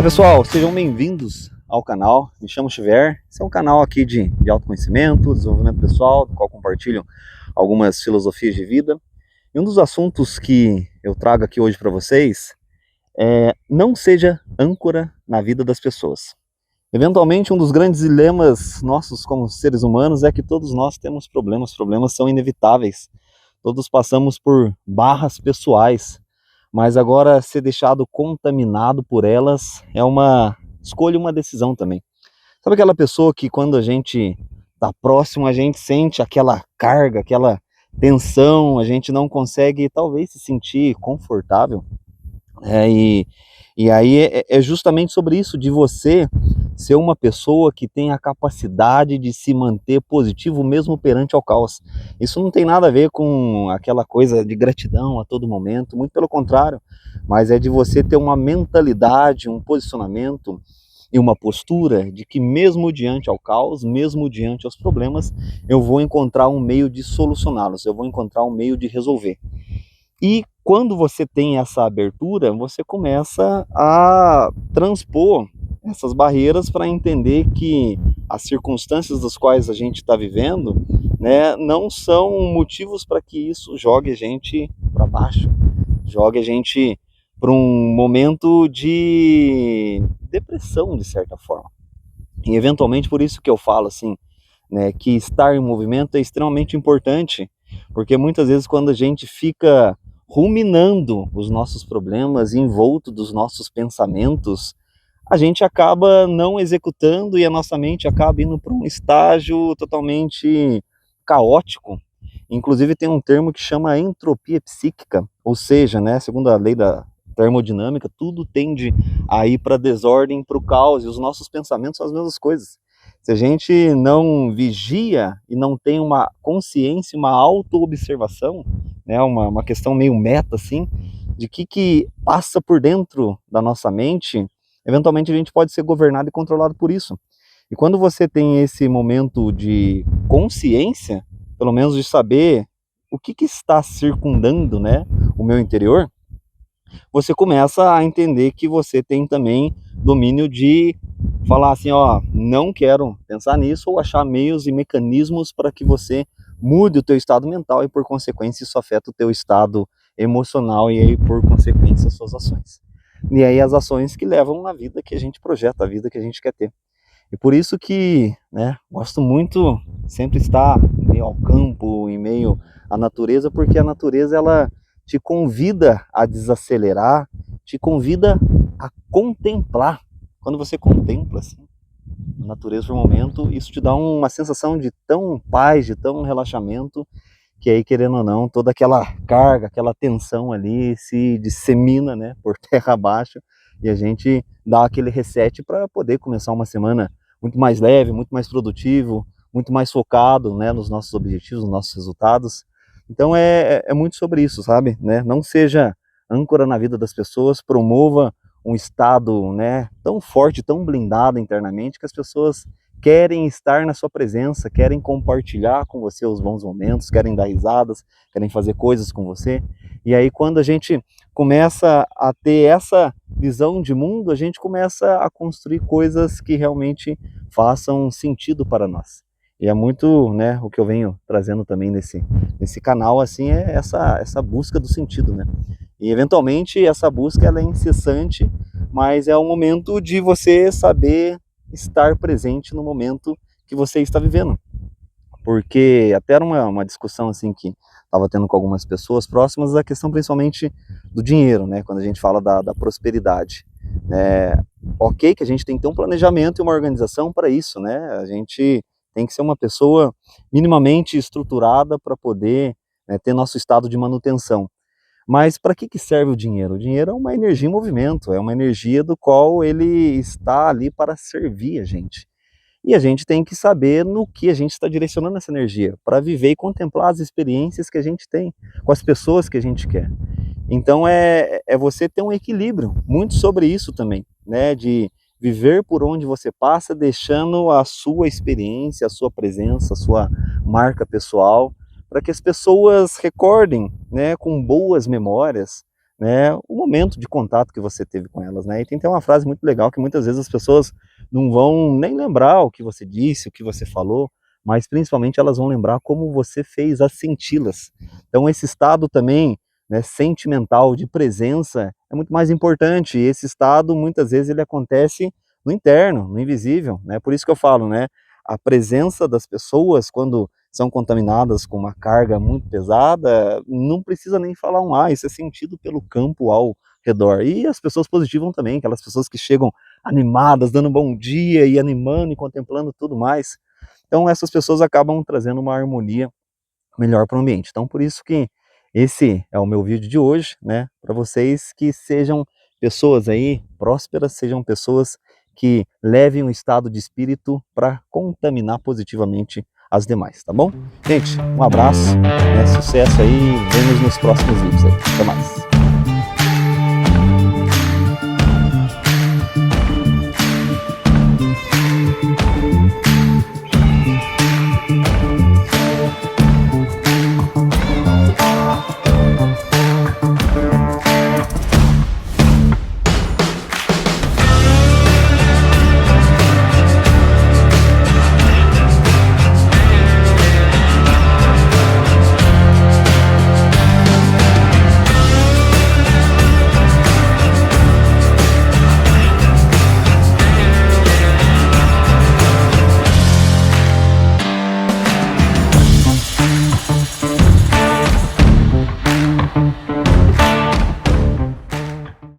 Fala pessoal, sejam bem-vindos ao canal. Me chamo Chiver. Esse é um canal aqui de autoconhecimento, desenvolvimento pessoal, do qual compartilho algumas filosofias de vida. E um dos assuntos que eu trago aqui hoje para vocês é: não seja âncora na vida das pessoas. Eventualmente, um dos grandes dilemas nossos como seres humanos é que todos nós temos problemas. Problemas são inevitáveis. Todos passamos por barras pessoais, mas agora ser deixado contaminado por elas é uma escolha, uma decisão também. Sabe aquela pessoa que quando a gente está próximo, a gente sente aquela carga, aquela tensão, a gente não consegue talvez se sentir confortável? É, e aí é justamente sobre isso, de você ser uma pessoa que tem a capacidade de se manter positivo mesmo perante ao caos. Isso não tem nada a ver com aquela coisa de gratidão a todo momento, muito pelo contrário, mas é de você ter uma mentalidade, um posicionamento e uma postura de que mesmo diante ao caos, mesmo diante aos problemas, eu vou encontrar um meio de solucioná-los, eu vou encontrar um meio de resolver. E quando você tem essa abertura, você começa a transpor essas barreiras para entender que as circunstâncias das quais a gente está vivendo, né, não são motivos para que isso jogue a gente para baixo, jogue a gente para um momento de depressão, de certa forma. E eventualmente por isso que eu falo assim, né, que estar em movimento é extremamente importante, porque muitas vezes quando a gente fica ruminando os nossos problemas, envolto dos nossos pensamentos, a gente acaba não executando e a nossa mente acaba indo para um estágio totalmente caótico. Inclusive tem um termo que chama entropia psíquica, ou seja, né, segundo a lei da termodinâmica, tudo tende a ir para a desordem, para o caos, e os nossos pensamentos são as mesmas coisas. Se a gente não vigia e não tem uma consciência, uma auto-observação, né, uma questão meio meta, assim, de que passa por dentro da nossa mente, eventualmente a gente pode ser governado e controlado por isso. E quando você tem esse momento de consciência, pelo menos de saber o que está circundando, né, o meu interior, você começa a entender que você tem também domínio de falar assim, ó, não quero pensar nisso, ou achar meios e mecanismos para que você mude o teu estado mental e por consequência isso afeta o teu estado emocional e aí por consequência as suas ações. E aí as ações que levam na vida que a gente projeta, a vida que a gente quer ter. E por isso que, né, gosto muito sempre estar em meio ao campo, em meio à natureza, porque a natureza ela te convida a desacelerar, te convida a contemplar. Quando você contempla assim, a natureza por um momento, isso te dá uma sensação de tão paz, de tão relaxamento, que aí, querendo ou não, toda aquela carga, aquela tensão ali se dissemina, né, por terra abaixo, e a gente dá aquele reset para poder começar uma semana muito mais leve, muito mais produtivo, muito mais focado, né, nos nossos objetivos, nos nossos resultados. Então é muito sobre isso, sabe? Né? Não seja âncora na vida das pessoas, promova um estado, né, tão forte, tão blindado internamente, que as pessoas querem estar na sua presença, querem compartilhar com você os bons momentos, querem dar risadas, querem fazer coisas com você. E aí quando a gente começa a ter essa visão de mundo, a gente começa a construir coisas que realmente façam sentido para nós. E é muito, né, o que eu venho trazendo também nesse canal, assim, é essa busca do sentido, né? E eventualmente essa busca ela é incessante, mas é o momento de você saber estar presente no momento que você está vivendo. Porque até era uma discussão assim que estava tendo com algumas pessoas próximas, a questão principalmente do dinheiro, né? Quando a gente fala da prosperidade. É, ok que a gente tem que ter um planejamento e uma organização para isso, né? A gente tem que ser uma pessoa minimamente estruturada para poder, né, ter nosso estado de manutenção. Mas para que serve o dinheiro? O dinheiro é uma energia em movimento, é uma energia do qual ele está ali para servir a gente. E a gente tem que saber no que a gente está direcionando essa energia, para viver e contemplar as experiências que a gente tem, com as pessoas que a gente quer. Então é você ter um equilíbrio, muito sobre isso também, né? De viver por onde você passa, deixando a sua experiência, a sua presença, a sua marca pessoal, para que as pessoas recordem, né, com boas memórias, né, o momento de contato que você teve com elas, né? E tem até uma frase muito legal que muitas vezes as pessoas não vão nem lembrar o que você disse, o que você falou, mas principalmente elas vão lembrar como você fez a senti-las. Então esse estado também, né, sentimental de presença é muito mais importante. E esse estado muitas vezes ele acontece no interno, no invisível, né? Por isso que eu falo, né, a presença das pessoas quando são contaminadas com uma carga muito pesada, não precisa nem falar um isso é sentido pelo campo ao redor. E as pessoas positivas também, aquelas pessoas que chegam animadas, dando bom dia e animando e contemplando tudo mais. Então essas pessoas acabam trazendo uma harmonia melhor para o ambiente. Então por isso que esse é o meu vídeo de hoje, né? Para vocês que sejam pessoas aí prósperas, sejam pessoas que levem um estado de espírito para contaminar positivamente as demais, tá bom? Gente, um abraço, né? Sucesso aí, vemos nos próximos vídeos aí. Até mais.